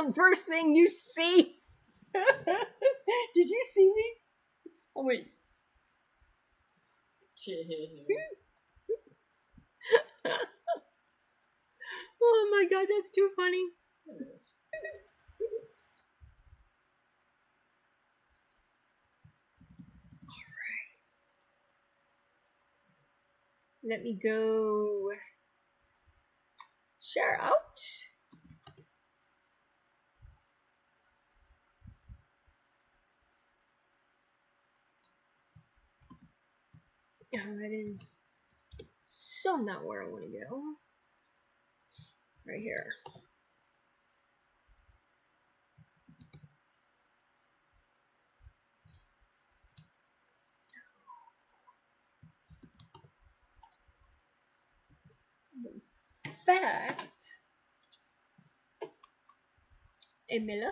the first thing you see. Did you see me? Oh wait. Oh my god, that's too funny. Alright. Let me go share out. Oh, that is so not where I want to go. Right here. In fact, Emila,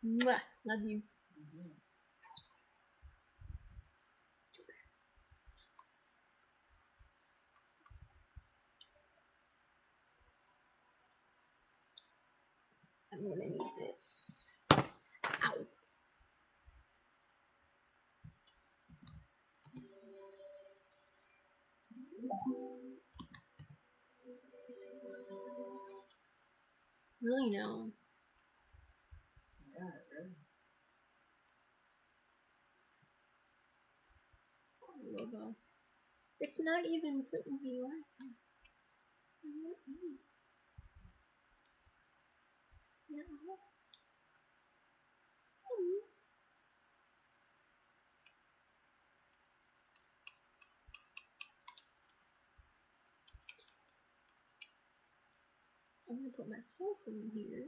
mwah, love you. I'm gonna need this. Ow. Really no. Yeah, really. It's not even putting me on. Yeah. I'm gonna put myself in here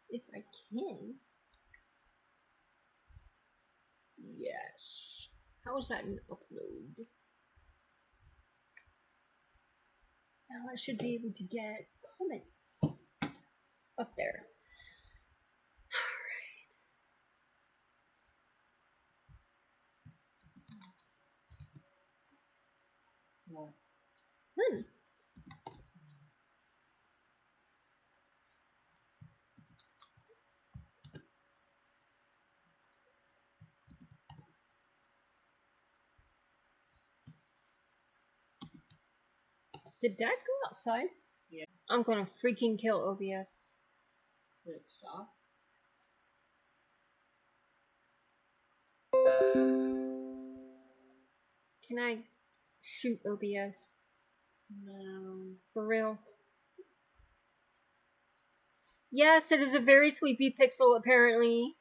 if I can. Yes. How is that an upload? Now I should be able to get comments up there. Well, Did that go outside? Yeah. I'm gonna freaking kill OBS. did it stop? Can I shoot OBS? No. For real? Yes, it is a very sleepy pixel, apparently.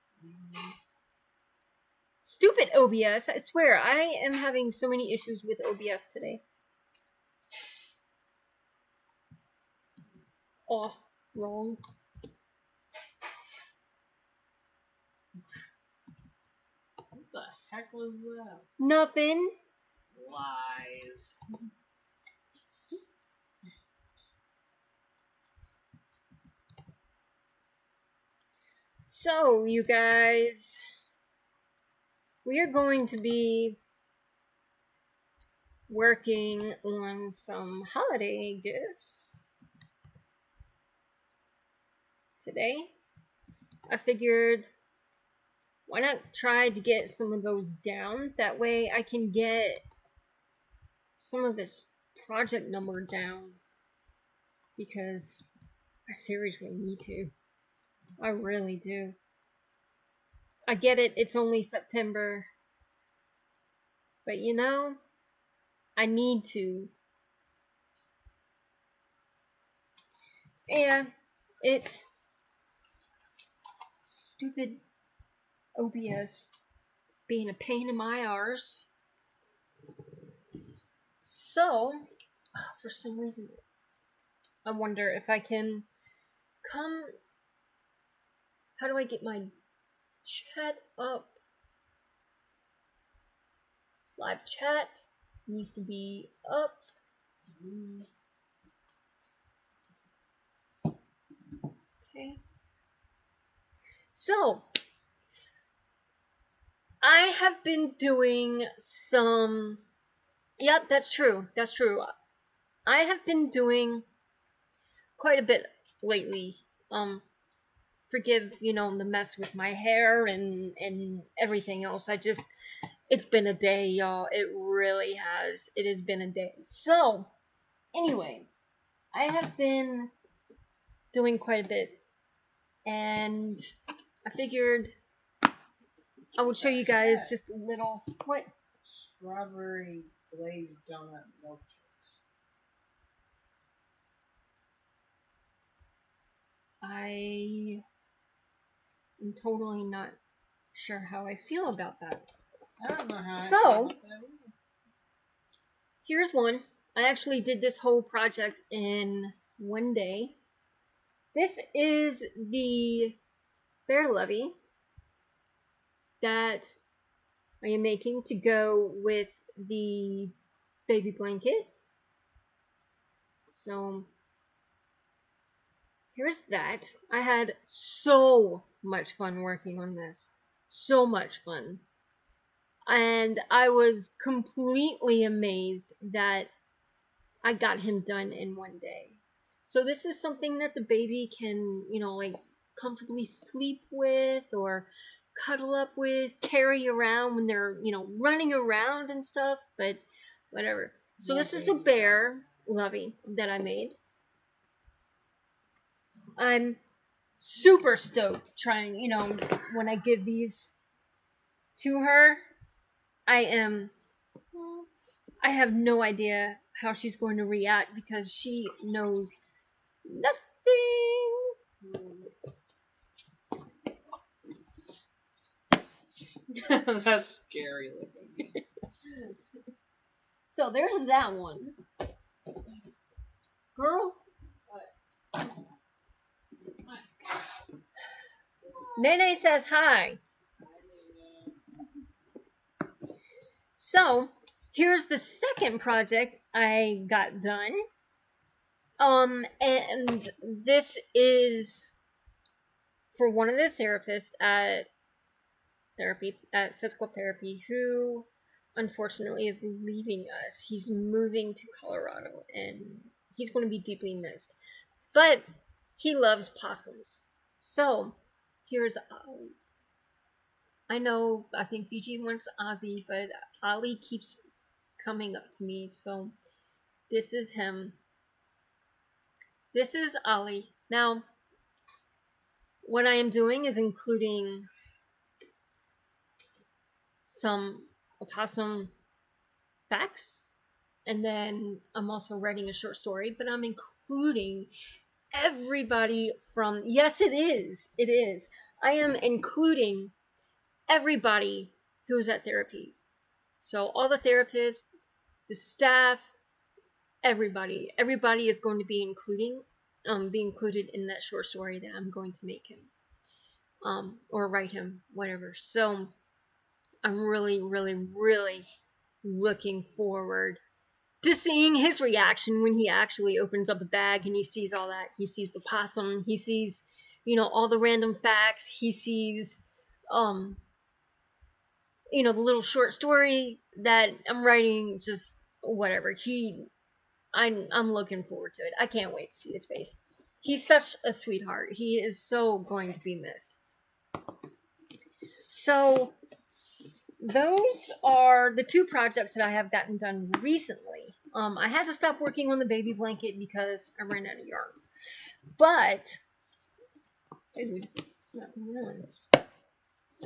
Stupid OBS, I swear, I am having so many issues with OBS today. Oh, wrong. What the heck was that? Nothing. Lies. So, you guys, we are going to be working on some holiday gifts today. I figured, why not try to get some of those down? That way I can get some of this project number down, because I seriously need to. I really do. I get it, it's only September, but you know, I need to. Yeah, it's stupid OBS being a pain in my arse. So, for some reason, I wonder if I can come. How do I get my chat up? Live chat needs to be up. Okay. So, I have been doing some. Yep, that's true. That's true. I have been doing quite a bit lately. Forgive, you know, the mess with my hair and everything else. It's been a day, y'all. It really has. It has been a day. So, anyway, I have been doing quite a bit, and I figured I would show you guys just a little. What? Strawberry glazed donut milkshakes. I am totally not sure how I feel about that. I don't know how I So, feel about that either. Here's one. I actually did this whole project in one day. This is the bear levy that I am making to go with the baby blanket. So here's that. I had so much fun working on this. So much fun. And I was completely amazed that I got him done in one day. So this is something that the baby can, you know, like comfortably sleep with or cuddle up with, carry around when they're, you know, running around and stuff, but whatever. So this is the bear lovey that I made. I'm super stoked trying, you know, when I give these to her. I have no idea how she's going to react because she knows nothing. That's scary looking. So there's that one. Girl. What? Nene says hi. So here's the second project I got done. And this is for one of the therapists at physical therapy who unfortunately is leaving us. He's moving to Colorado and he's going to be deeply missed. But he loves possums. So here's Ollie. I think Fiji wants Ozzy, but Ollie keeps coming up to me, so this is him. This is Ollie. Now, what I am doing is including some opossum facts, and then I'm also writing a short story, but I'm including everybody from, yes, it is. I am including everybody who's at therapy. So all the therapists, the staff, everybody is going to be included in that short story that I'm going to make him, or write him, whatever. So I'm really, really, really looking forward to seeing his reaction when he actually opens up the bag and he sees all that. He sees the possum, he sees, you know, all the random facts, he sees, you know, the little short story that I'm writing, just whatever. I'm looking forward to it. I can't wait to see his face. He's such a sweetheart. He is so going to be missed. So those are the two projects that I have gotten done recently. I had to stop working on the baby blanket because I ran out of yarn. But, dude, it's not going on.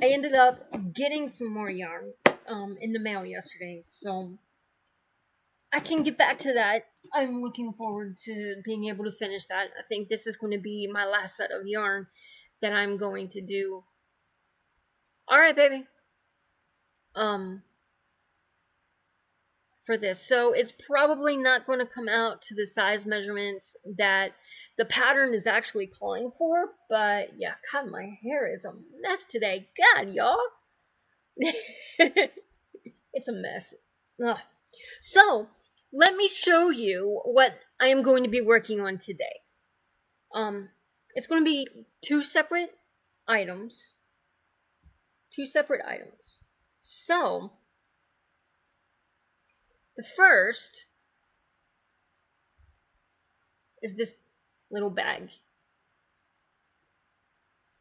I ended up getting some more yarn in the mail yesterday, so I can get back to that. I'm looking forward to being able to finish that. I think this is going to be my last set of yarn that I'm going to do. Alright, baby. For this. So it's probably not going to come out to the size measurements that the pattern is actually calling for. But yeah, God, my hair is a mess today. God, y'all. It's a mess. Ugh. So let me show you what I am going to be working on today. It's going to be two separate items. So the first is this little bag.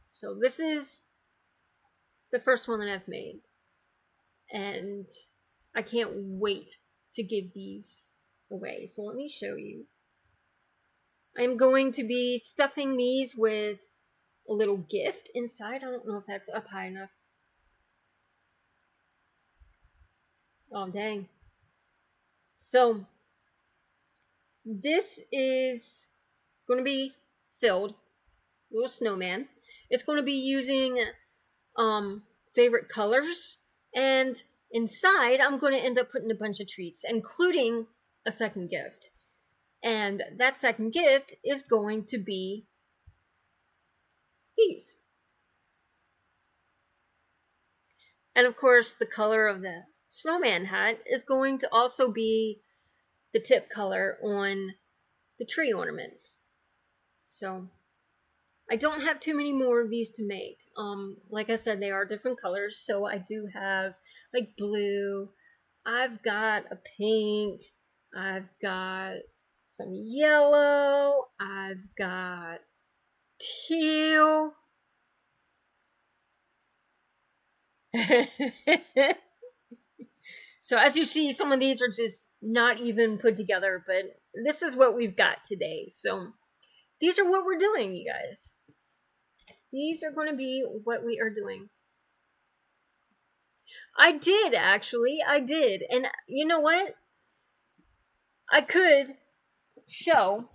So this is the first one that I've made, and I can't wait to give these away. So let me show you. I'm going to be stuffing these with a little gift inside. I don't know if that's up high enough. Oh, dang. So this is going to be filled, little snowman. It's going to be using favorite colors, and inside I'm going to end up putting a bunch of treats, including a second gift. And that second gift is going to be these. And of course, the color of the snowman hat is going to also be the tip color on the tree ornaments. So I don't have too many more of these to make. Like I said, they are different colors. So I do have like blue. I've got a pink. I've got some yellow. I've got teal. So as you see, some of these are just not even put together, but this is what we've got today. So these are what we're doing, you guys. These are going to be what we are doing. I did, actually. I did. And you know what? I could show.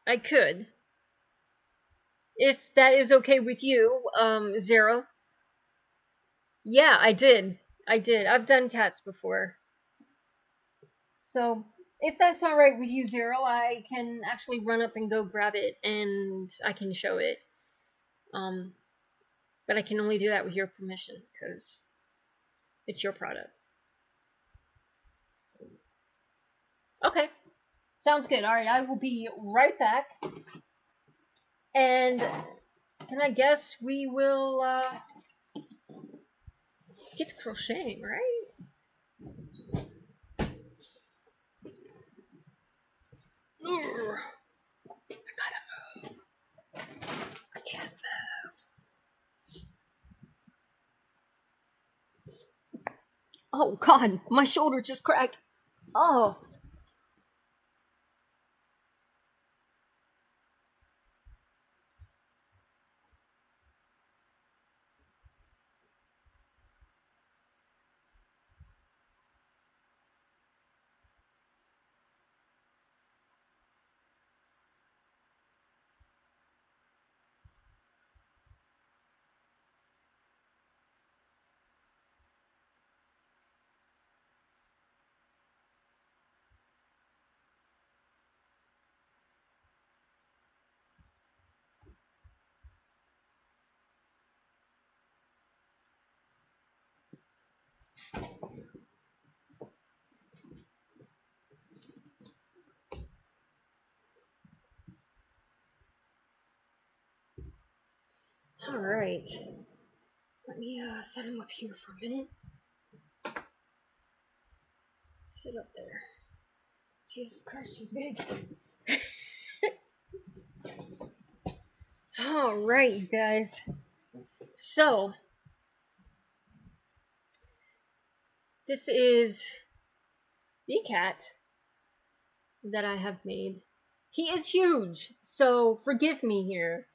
I could. If that is okay with you, Zero. Yeah, I did. I did. I've done cats before. So, if that's alright with you, Zero, I can actually run up and go grab it and I can show it. But I can only do that with your permission because it's your product. So, okay. Sounds good. Alright, I will be right back. And then I guess we will get to crocheting, right? I gotta move. I can't move. Oh god, my shoulder just cracked. Oh. Alright. Let me set him up here for a minute. Sit up there. Jesus Christ, you're big. Alright, you guys. So, this is the cat that I have made. He is huge, so forgive me here.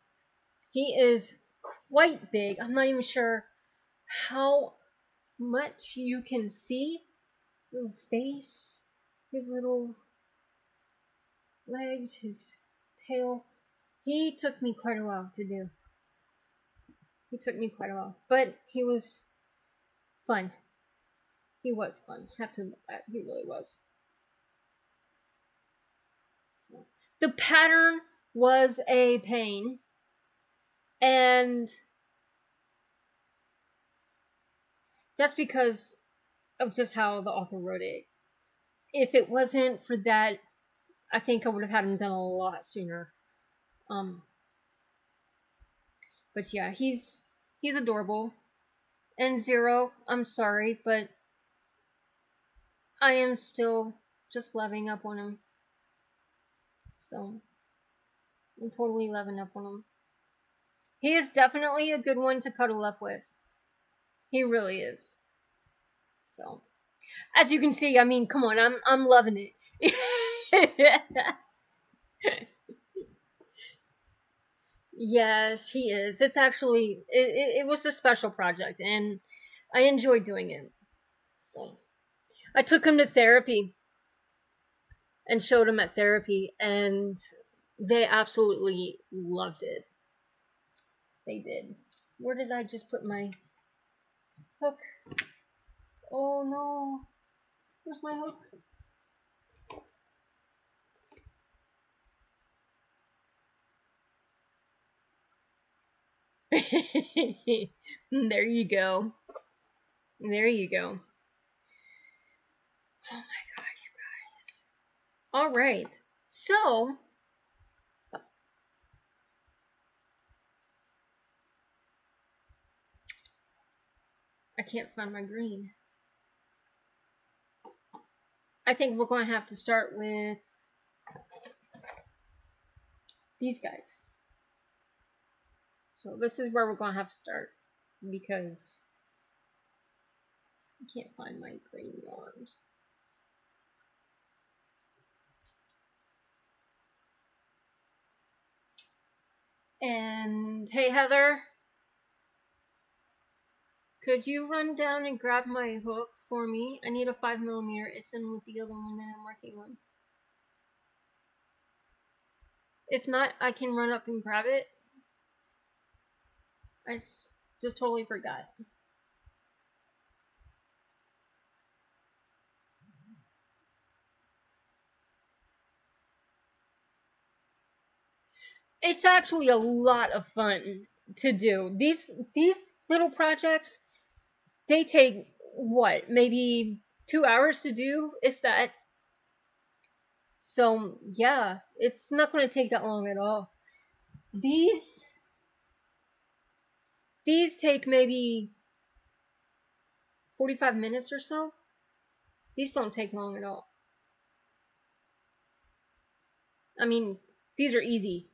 He is quite big. I'm not even sure how much you can see. His little face, his little legs, his tail. He took me quite a while to do. He took me quite a while, but he was fun. He was fun. I have to admit that. He really was. So, the pattern was a pain, and that's because of just how the author wrote it. If it wasn't for that, I think I would have had him done a lot sooner. But yeah, he's adorable. And Zero, I'm sorry, but I am still just loving up on him. So I'm totally loving up on him. He is definitely a good one to cuddle up with. He really is. So, as you can see, I mean, come on, I'm loving it. Yes, he is. It's actually it was a special project, and I enjoyed doing it. So I took him to therapy and showed him at therapy, and they absolutely loved it. They did. Where did I just put my hook? Oh no. Where's my hook? There you go. There you go. Oh my god, you guys. Alright. So, I can't find my green. I think we're going to have to start with these guys. So this is where we're going to have to start because I can't find my green yarn. And hey Heather, could you run down and grab my hook for me? I need a 5mm. It's in with the other one that I'm working on. If not, I can run up and grab it. I just totally forgot. It's actually a lot of fun to do. These little projects, they take what, maybe 2 hours to do, if that. So yeah, it's not going to take that long at all. These take maybe 45 minutes or so. These don't take long at all. I mean, these are easy.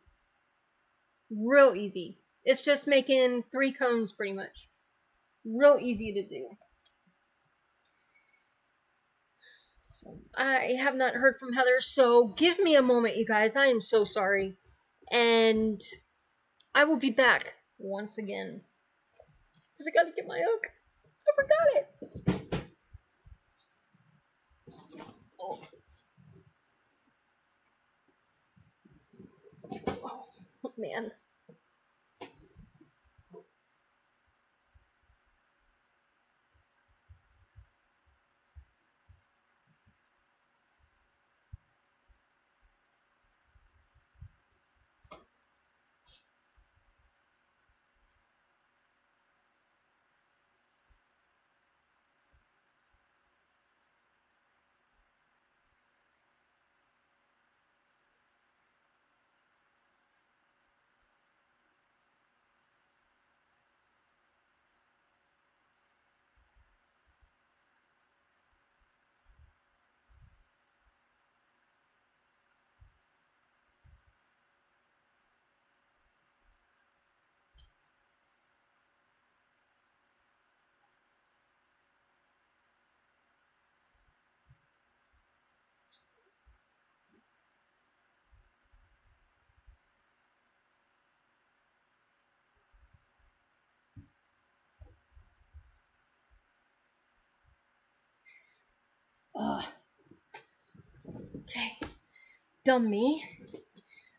Real easy. It's just making 3 cones pretty much. Real easy to do. So I have not heard from Heather, so give me a moment, you guys. I am so sorry. And I will be back once again. Because I gotta get my hook. I forgot it. Oh. Oh man. Ugh. Okay. Dumb me.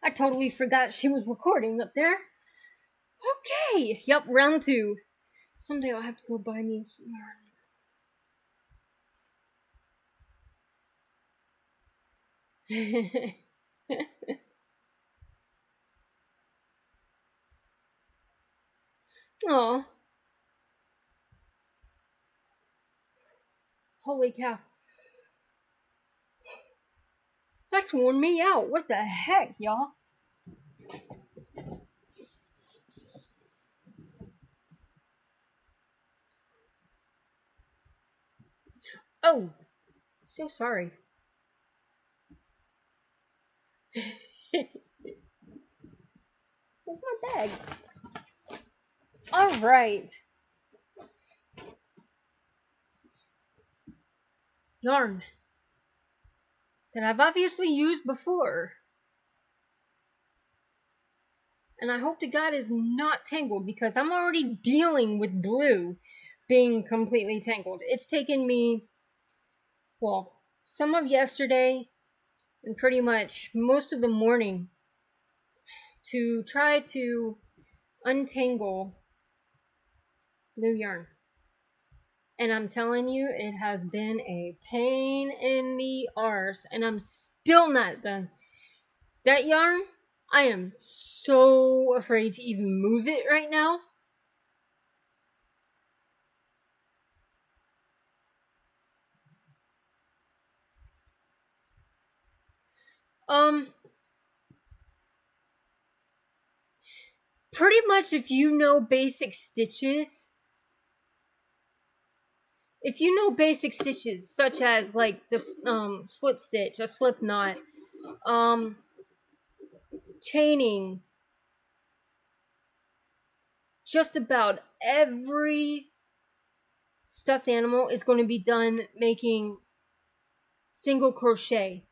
I totally forgot she was recording up there. Okay. Yep, round 2. Someday I'll have to go buy me some yarn. Oh. Holy cow. That's worn me out. What the heck, y'all? Oh. So sorry. bag. All right. Yarn that I've obviously used before. And I hope to God is not tangled because I'm already dealing with blue being completely tangled. It's taken me, well, some of yesterday and pretty much most of the morning to try to untangle blue yarn. And I'm telling you, it has been a pain in the arse, and I'm still not done. That yarn, I am so afraid to even move it right now. Pretty much if you know basic stitches, such as like this slip stitch, a slip knot, chaining, just about every stuffed animal is going to be done making single crochet.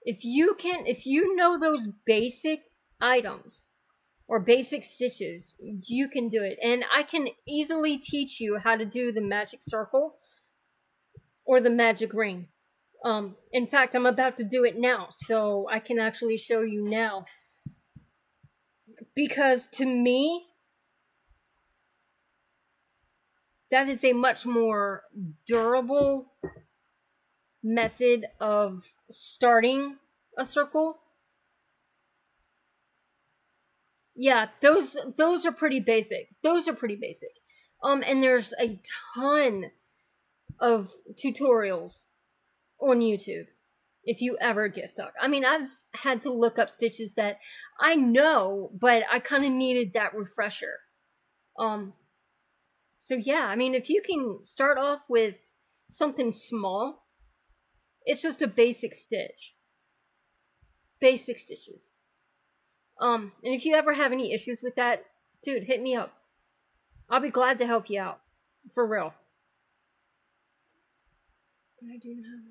If you know those basic items or basic stitches, you can do it. And I can easily teach you how to do the magic circle or the magic ring. In fact, I'm about to do it now, so I can actually show you now. Because to me, that is a much more durable method of starting a circle. Yeah, those are pretty basic. And there's a ton of tutorials on YouTube if you ever get stuck. I mean, I've had to look up stitches that I know, but I kind of needed that refresher. So yeah, I mean, if you can start off with something small, it's just a basic stitch. Basic stitches. And if you ever have any issues with that, dude, hit me up. I'll be glad to help you out. For real. But I do not have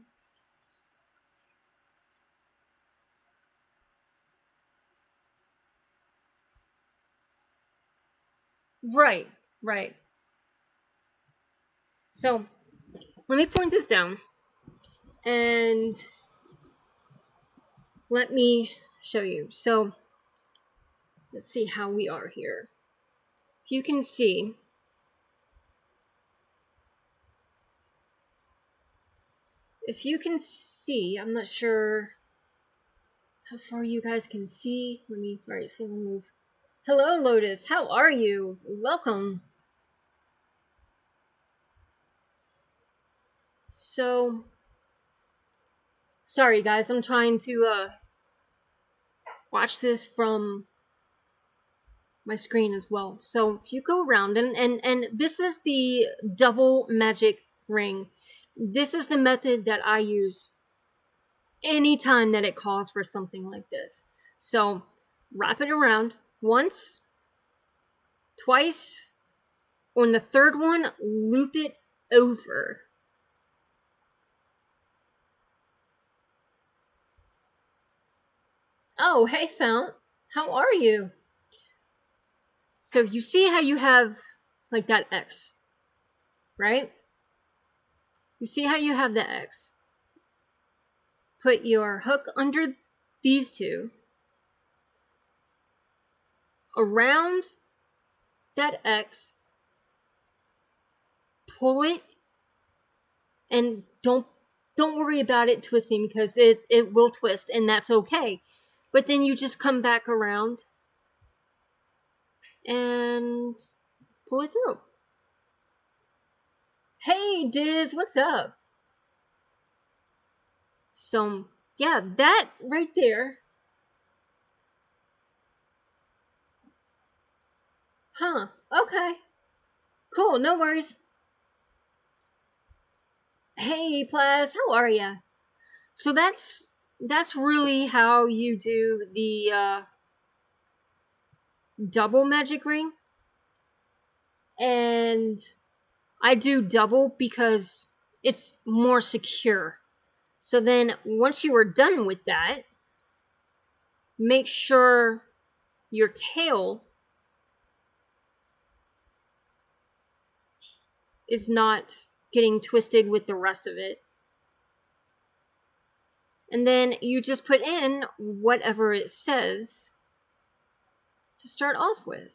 Right, right. So, let me point this down. And let me show you. So, let's see how we are here. If you can see, I'm not sure how far you guys can see. Alright, so we'll move. Hello, Lotus. How are you? Welcome. So, sorry guys, I'm trying to watch this from my screen as well. So if you go around, and this is the double magic ring. This is the method that I use anytime that it calls for something like this. So wrap it around once, twice, on the third one, loop it over. Oh, hey Fount, how are you? So you see how you have like that X, right? You see how you have the X. Put your hook under these two, around that X, pull it, and don't worry about it twisting because it will twist, and that's okay. But then you just come back around and pull it through. Hey Diz, what's up? So yeah, that right there. Huh, okay. Cool, no worries. Hey Plaz, how are ya? So that's really how you do the double magic ring, and I do double because it's more secure. So then once you are done with that, make sure your tail is not getting twisted with the rest of it. And then you just put in whatever it says to start off with.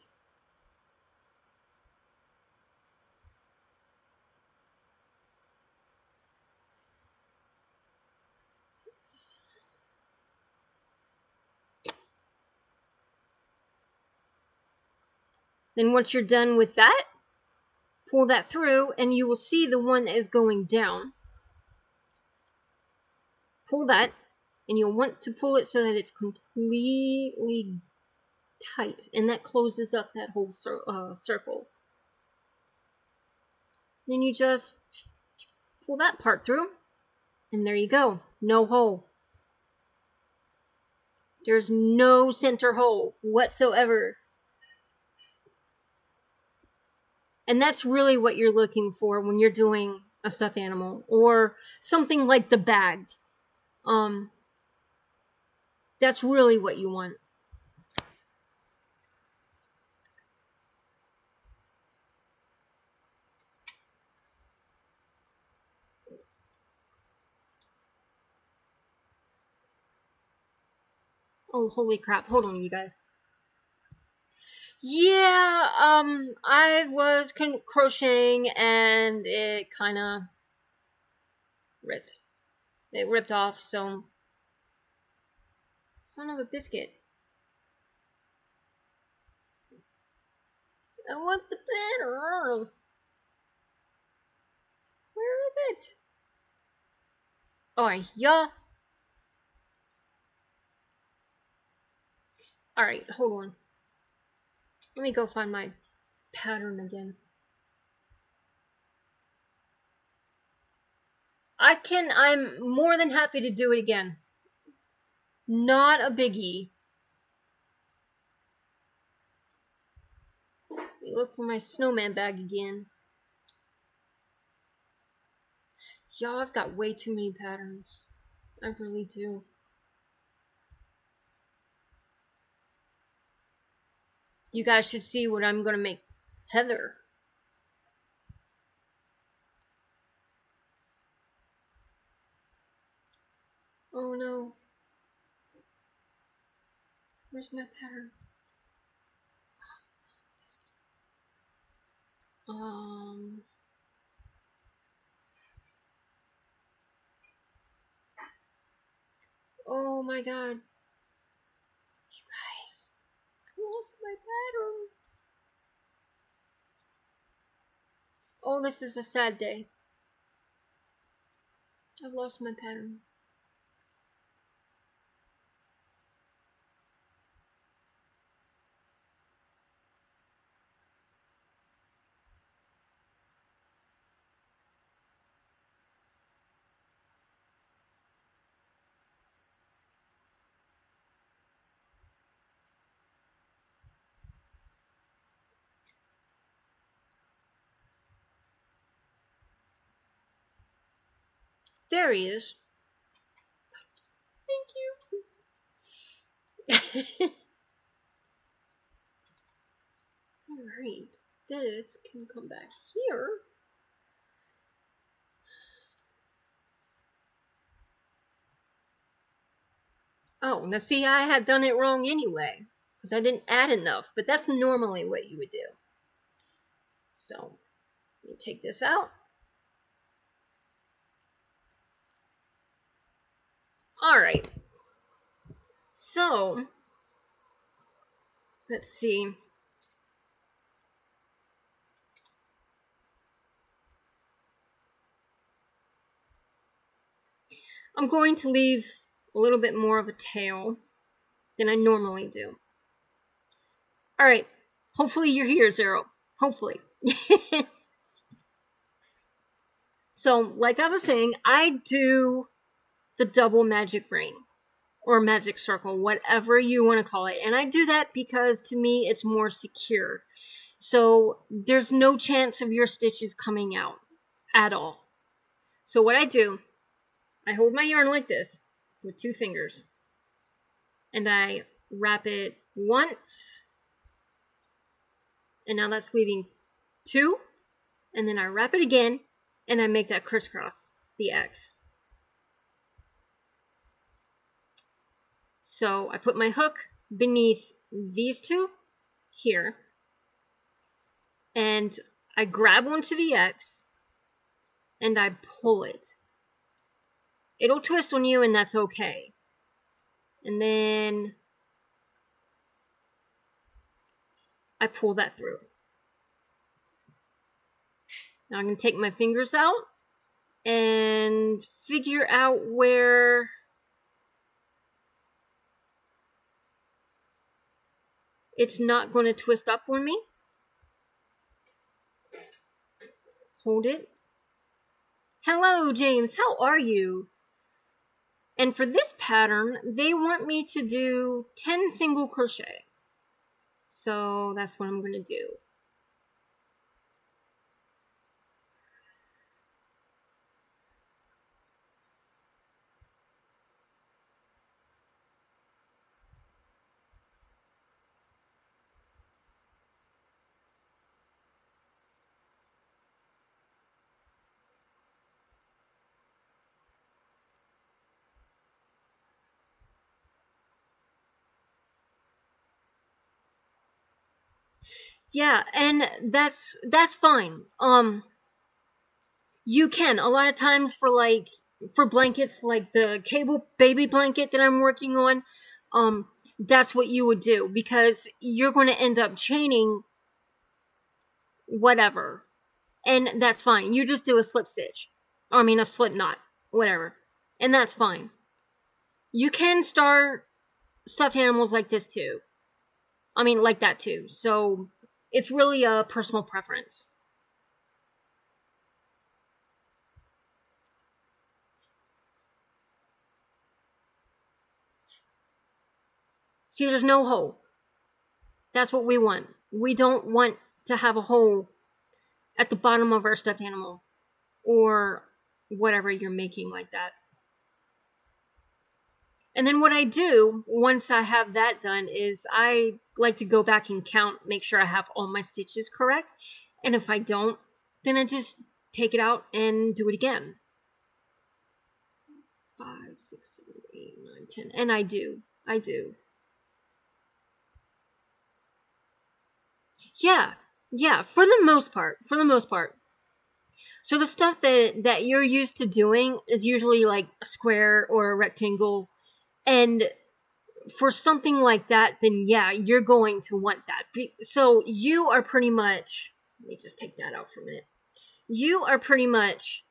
Then once you're done with that, pull that through and you will see the one that is going down. Pull that, and you'll want to pull it so that it's completely tight, and that closes up that whole circle. Then you just pull that part through, and there you go. No hole. There's no center hole whatsoever. And that's really what you're looking for when you're doing a stuffed animal or something like the bag. That's really what you want. Oh, holy crap. Hold on, you guys. Yeah, I was crocheting and it kind of ripped. It ripped off, so... Son of a biscuit. I want the pattern. Where is it? Oh, yeah. Alright, hold on. Let me go find my pattern again. I'm more than happy to do it again. Not a biggie. Let me look for my snowman bag again. Y'all, I've got way too many patterns. I really do. You guys should see what I'm gonna make Heather. Oh no. Where's my pattern? Oh my god. You guys, I lost my pattern. Oh, this is a sad day. I've lost my pattern. There he is. Thank you. Alright, this can come back here. Oh, now see, I had done it wrong anyway, because I didn't add enough, but that's normally what you would do. So, let me take this out. Alright, so, let's see. I'm going to leave a little bit more of a tail than I normally do. Alright, hopefully you're here, Zero. Hopefully. So, like I was saying, I do the double magic ring. or magic circle, whatever you want to call it. And I do that because to me it's more secure. So there's no chance of your stitches coming out at all. So what I do, I hold my yarn like this with 2 fingers and I wrap it once, and now that's leaving 2, and then I wrap it again and I make that crisscross, the X. So I put my hook beneath these 2 here, and I grab onto the X and I pull it. It'll twist on you and that's okay. And then I pull that through. Now I'm going to take my fingers out and figure out where it's not going to twist up on me. Hold it. Hello, James. How are you? And for this pattern, they want me to do 10 single crochet. So that's what I'm going to do. Yeah, and that's fine. You can a lot of times for blankets like the cable baby blanket that I'm working on, that's what you would do because you're going to end up chaining whatever, and that's fine. You just do a slip stitch, or I mean a slip knot, whatever, and that's fine. You can start stuffed animals like this too. I mean like that too. So it's really a personal preference. See, there's no hole. That's what we want. We don't want to have a hole at the bottom of our stuffed animal or whatever you're making like that. And then what I do once I have that done is I like to go back and count, make sure I have all my stitches correct. And if I don't, then I just take it out and do it again. 5, 6, 7, 8, 9, 10. And I do. Yeah, for the most part. So the stuff that you're used to doing is usually like a square or a rectangle. And for something like that, then yeah, you're going to want that. So you are pretty much, let me just take that out for a minute. You are pretty much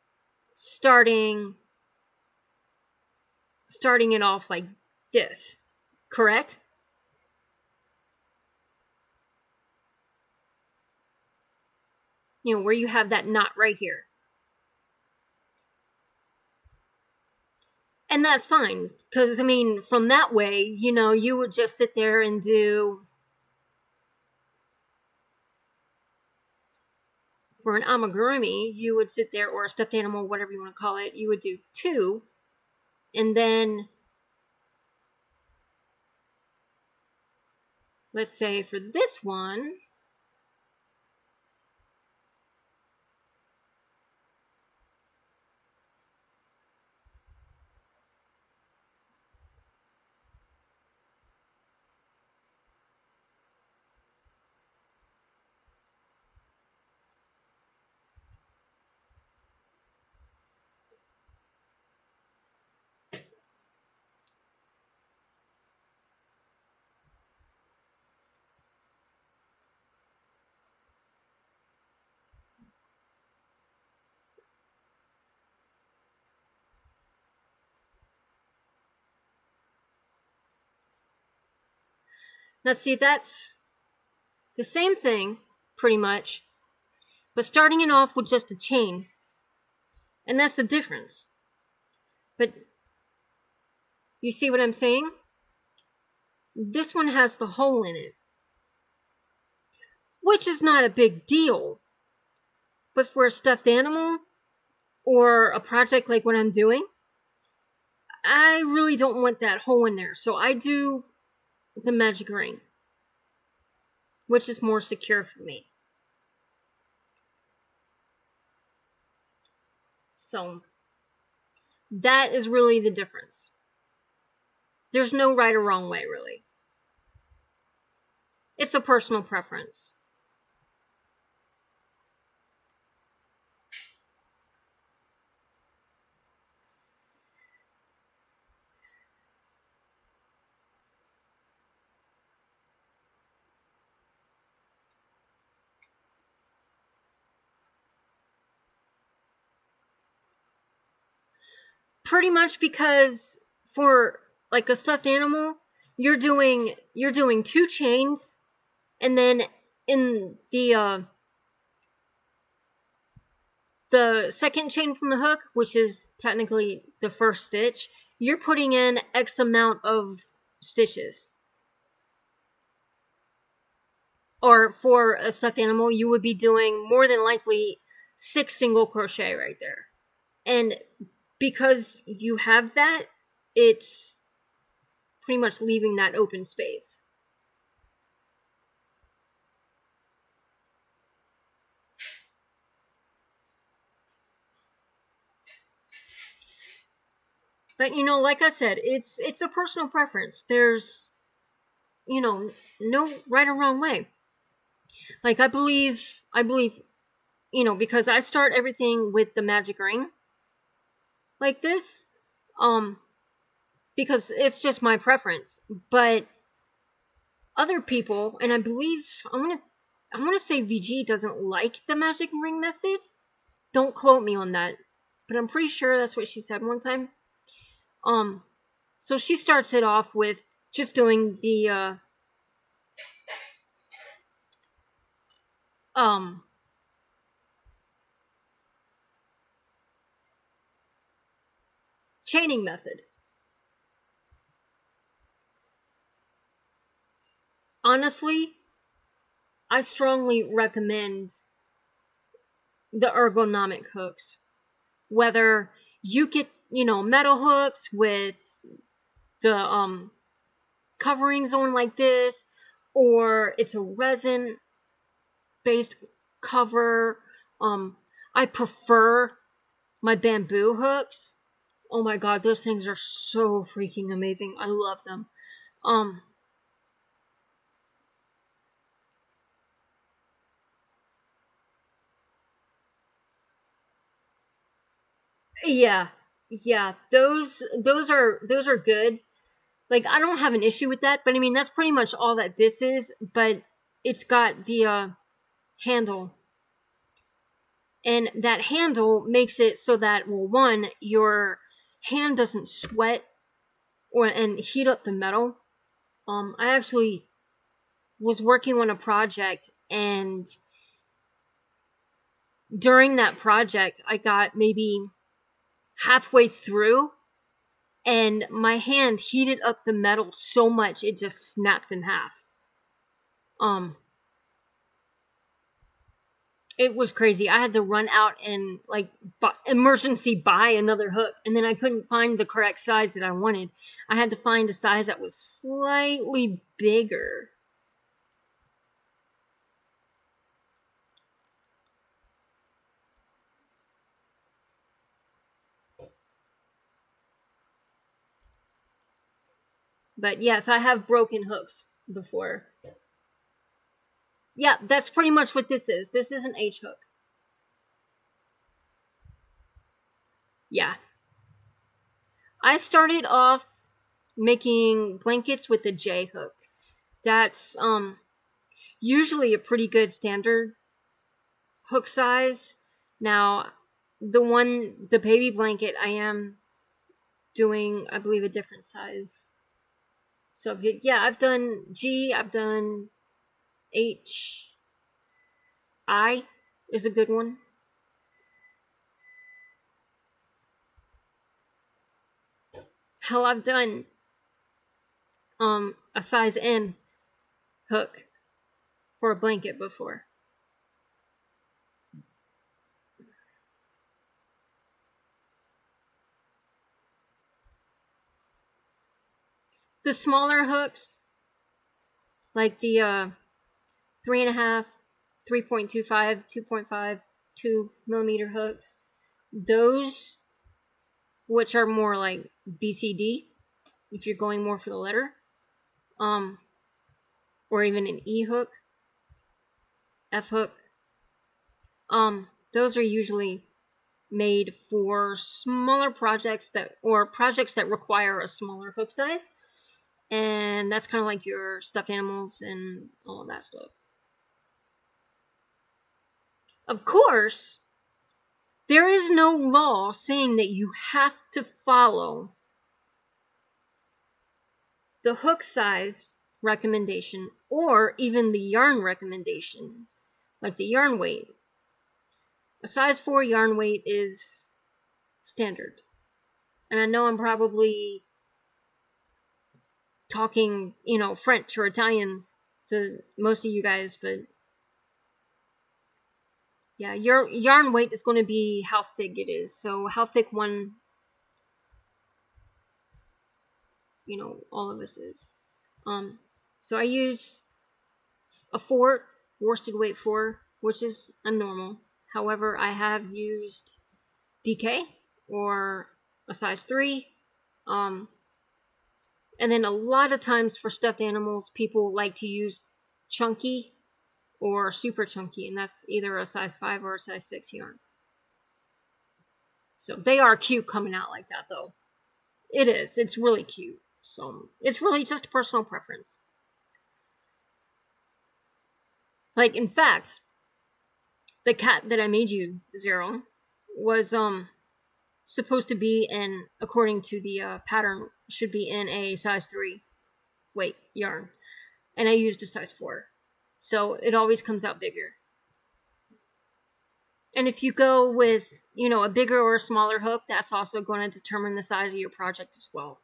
starting it off like this, correct? You know, where you have that knot right here. And that's fine, because, I mean, from that way, you know, you would just sit there and do, for an amigurumi, you would sit there, or a stuffed animal, whatever you want to call it, you would do 2, and then, let's say for this one, now see, that's the same thing, pretty much, but starting it off with just a chain, and that's the difference. But You see what I'm saying? This one has the hole in it, which is not a big deal. But for a stuffed animal or a project like what I'm doing, I really don't want that hole in there. So I do the magic ring, which is more secure for me. So that is really the difference. There's no right or wrong way, really. It's a personal preference. Pretty much because for like a stuffed animal, you're doing 2 chains, and then in the second chain from the hook, which is technically the first stitch, you're putting in X amount of stitches. Or for a stuffed animal, you would be doing more than likely 6 single crochet right there. And because you have that, it's pretty much leaving that open space. But you know, like I said, it's a personal preference. There's, you know, no right or wrong way. Like I believe, you know, because I start everything with the magic ring like this, because it's just my preference. But other people, and I believe I want to say VG doesn't like the magic ring method. Don't quote me on that, but I'm pretty sure that's what she said one time. So she starts it off with just doing the chaining method. Honestly, I strongly recommend the ergonomic hooks. Whether you get, you know, metal hooks with the coverings on like this, or it's a resin based cover. I prefer my bamboo hooks. Oh my god, those things are so freaking amazing. I love them. Yeah, those are good. Like I don't have an issue with that, but I mean that's pretty much all that this is. But it's got the handle, and that handle makes it so that, well, one, your hand doesn't sweat and heat up the metal. I actually was working on a project, and during that project, I got maybe halfway through, and my hand heated up the metal so much it just snapped in half. It was crazy. I had to run out and like emergency buy another hook, and then I couldn't find the correct size that I wanted. I had to find a size that was slightly bigger. But yes, I have broken hooks before. Yeah, that's pretty much what this is. This is an H hook. Yeah. I started off making blankets with the J hook. That's usually a pretty good standard hook size. Now, the baby blanket, I am doing, I believe, a different size. So yeah, I've done G, I've done H. I is a good one. Hell, I've done a size N hook for a blanket before. The smaller hooks, like the 3.5, 3.25, 2.5, 2mm hooks, those, which are more like BCD, if you're going more for the letter, or even an E hook, F hook, those are usually made for smaller projects or projects that require a smaller hook size, and that's kind of like your stuffed animals and all of that stuff. Of course, there is no law saying that you have to follow the hook size recommendation or even the yarn recommendation, like the yarn weight. A size 4 yarn weight is standard. And I know I'm probably talking, French or Italian to most of you guys, but yeah, your yarn weight is going to be how thick it is. So how thick one, all of this is. So I use a 4, worsted weight 4, which is a normal. However, I have used DK or a size 3. And then a lot of times for stuffed animals, people like to use chunky or super chunky, and that's either a size 5 or a size 6 yarn. So they are cute coming out like that, though. It is. It's really cute. So it's really just personal preference. Like, in fact, the cat that I made you, Zero, was supposed to be in, according to the pattern, should be in a size 3 weight yarn. And I used a size 4. So it always comes out bigger. And if you go with, a bigger or a smaller hook, that's also going to determine the size of your project as well.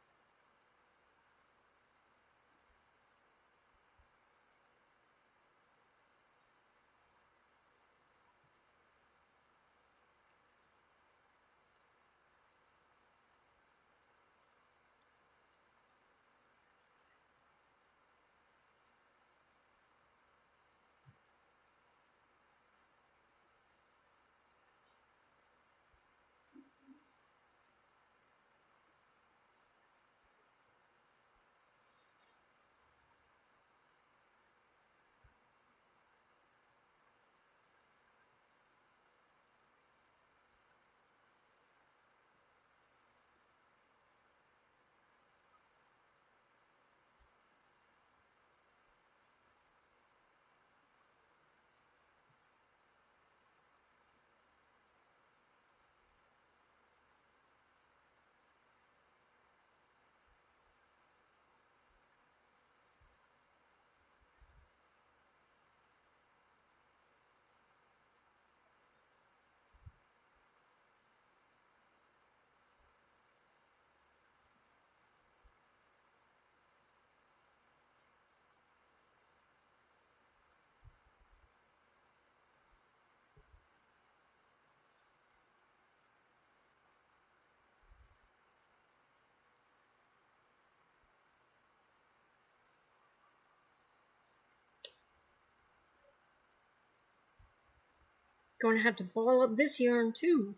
Gonna have to ball up this yarn too.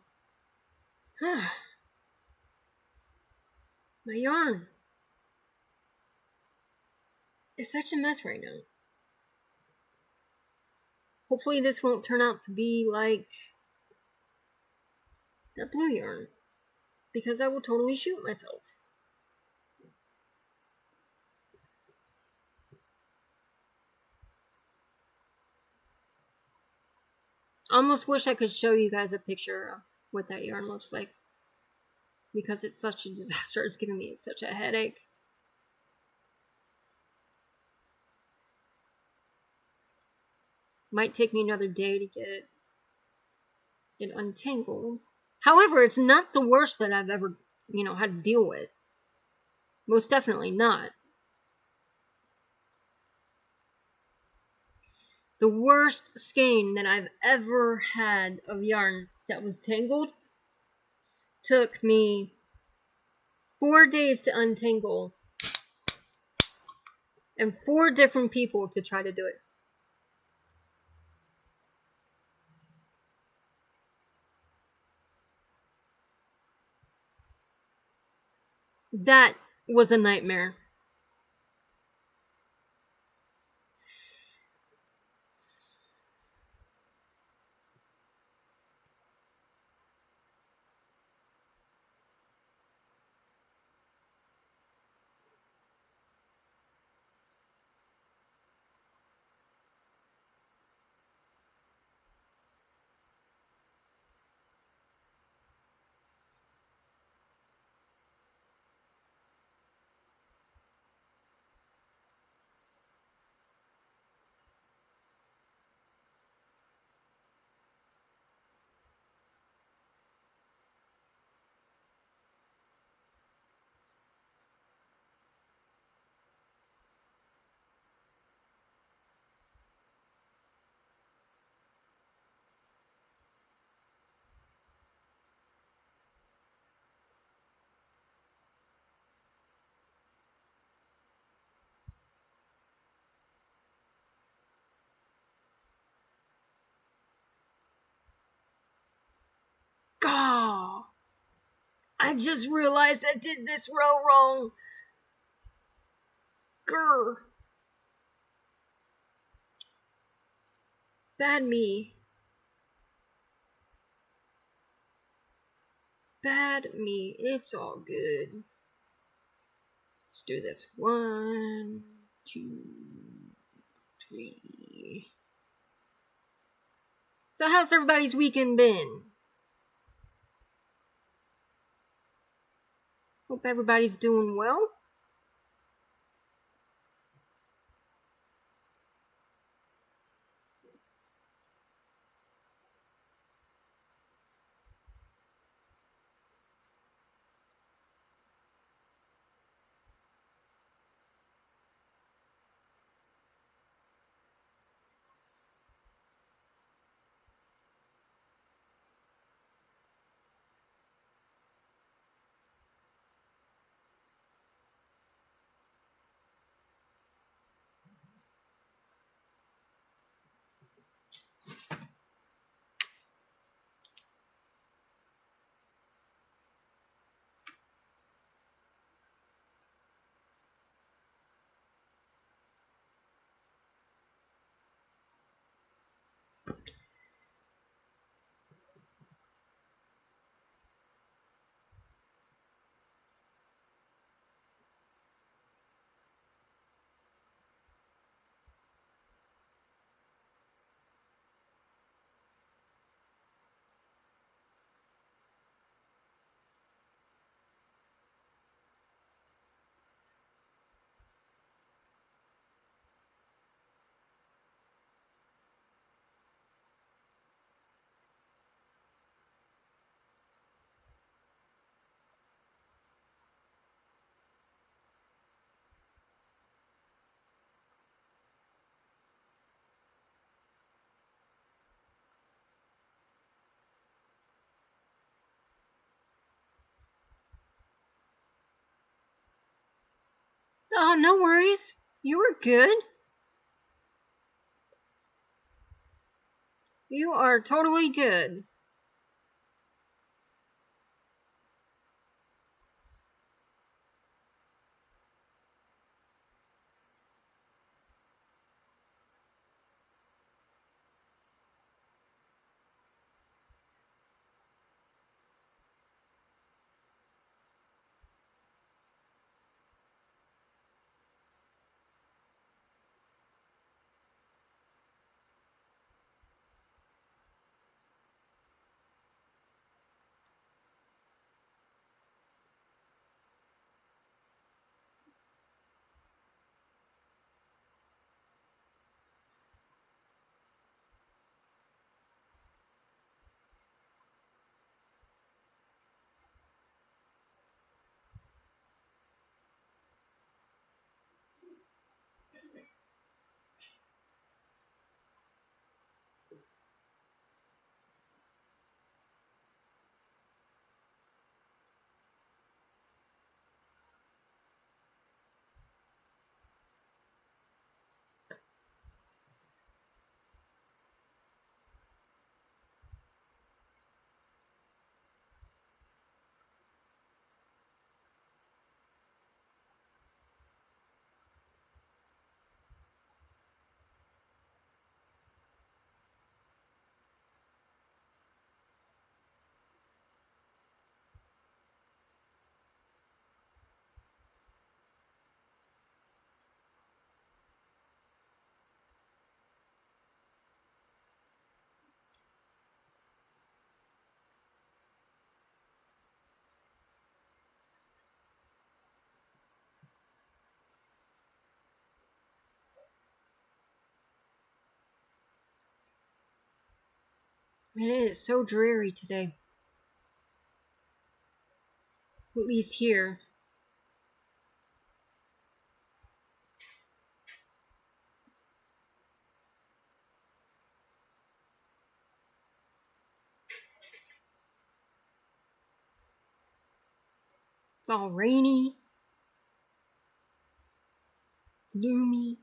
My yarn is such a mess right now. Hopefully this won't turn out to be like that blue yarn, because I will totally shoot myself. I almost wish I could show you guys a picture of what that yarn looks like, because it's such a disaster. It's giving me such a headache. Might take me another day to get it untangled. However, it's not the worst that I've ever, had to deal with. Most definitely not. The worst skein that I've ever had of yarn that was tangled took me 4 days to untangle and 4 different people to try to do it. That was a nightmare. Gah! I just realized I did this row wrong. Grr. Bad me. Bad me. It's all good. Let's do this. 1, 2, 3. So how's everybody's weekend been? Hope everybody's doing well. Oh, no worries. You were good. You are totally good. It is so dreary today. At least here. It's all rainy, gloomy.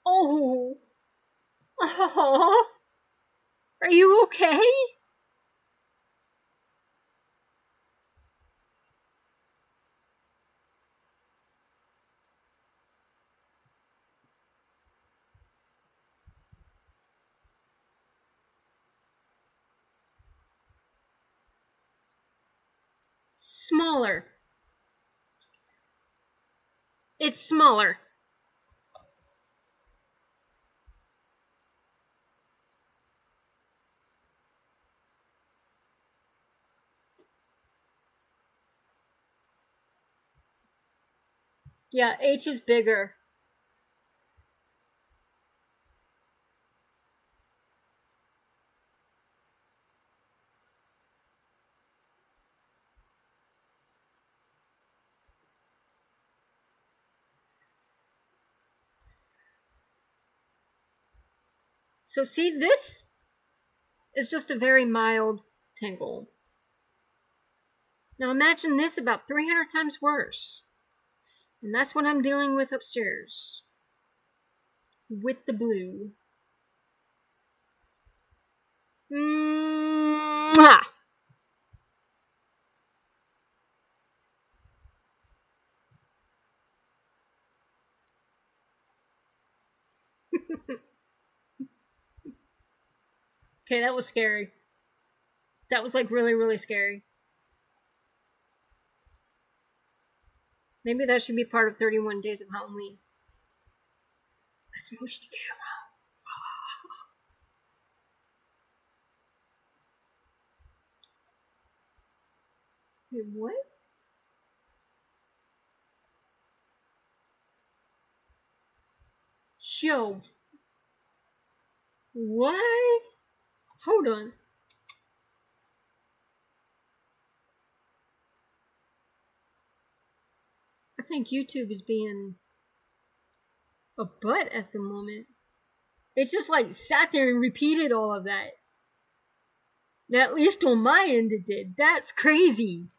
Oh, oh, are you okay? Smaller. It's smaller. Yeah, H is bigger. So see, this is just a very mild tingle. Now imagine this about 300 times worse. And that's what I'm dealing with upstairs. With the blue. Mwah! Okay, that was scary. That was like really, really scary. Maybe that should be part of 31 Days of Halloween. I smooshed the camera. Wait, what? Shelf. What? Hold on. I think YouTube is being a butt at the moment. It just like sat there and repeated all of that. At least on my end it did. That's crazy.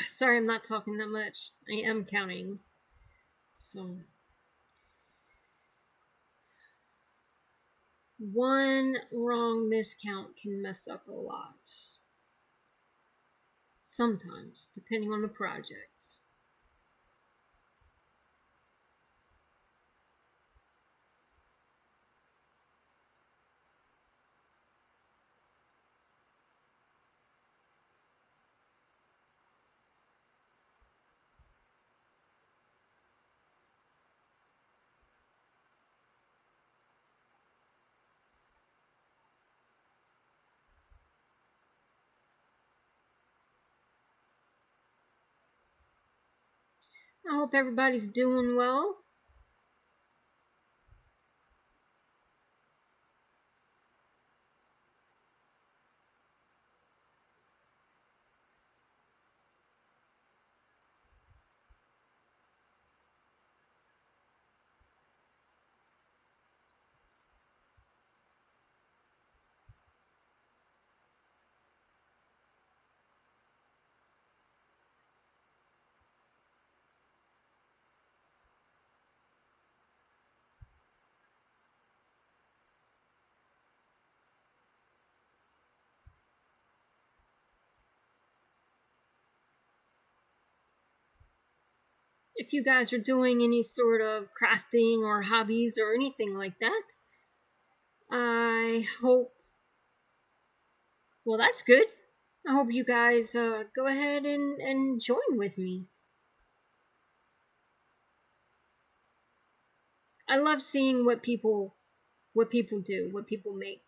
Sorry, I'm not talking that much. I am counting. So, one wrong miscount can mess up a lot. Sometimes, depending on the project. I hope everybody's doing well. If you guys are doing any sort of crafting or hobbies or anything like that, I hope, well, that's good. I hope you guys go ahead and join with me. I love seeing what people do, what people make.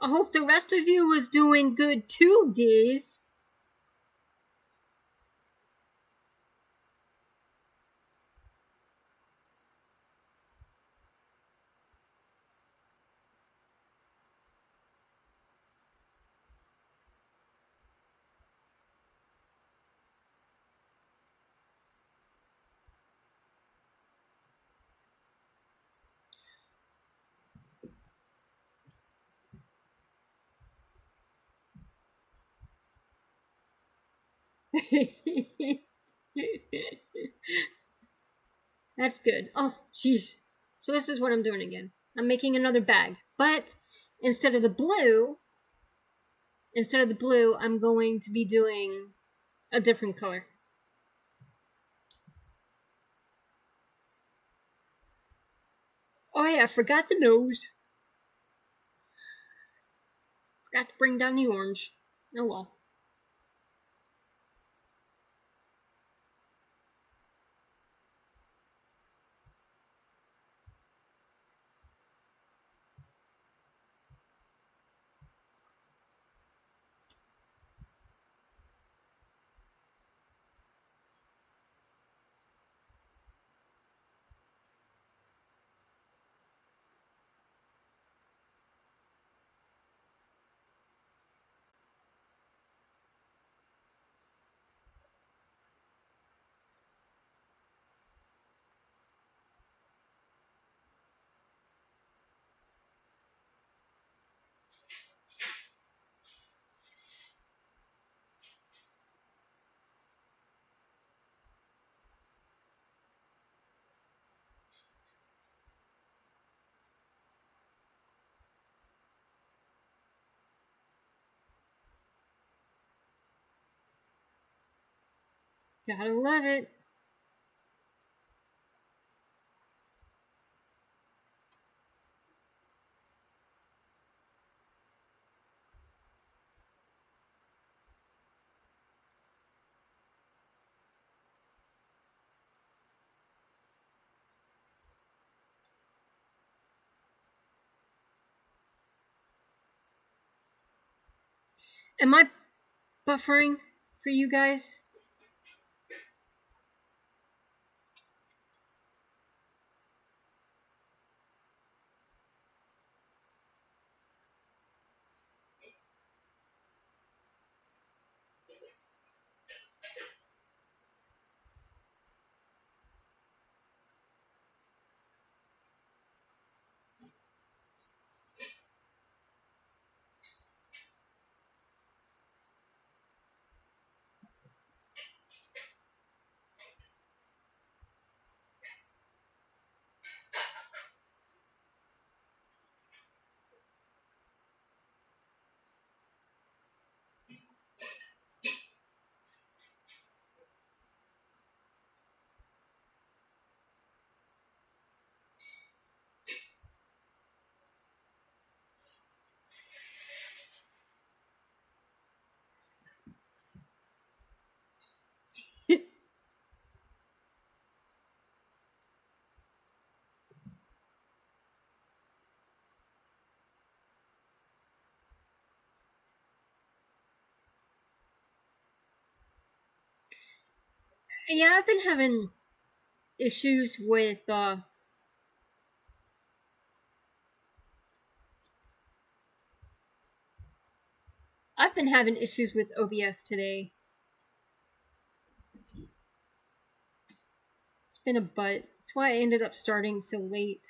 I hope the rest of you is doing good too, Diz. That's good. Oh, jeez. So this is what I'm doing again. I'm making another bag, but instead of the blue, I'm going to be doing a different color. Oh yeah, I forgot the nose. Forgot to bring down the orange. Oh well. Gotta love it. Am I buffering for you guys? Yeah, I've been having issues with OBS today. It's been a butt. That's why I ended up starting so late.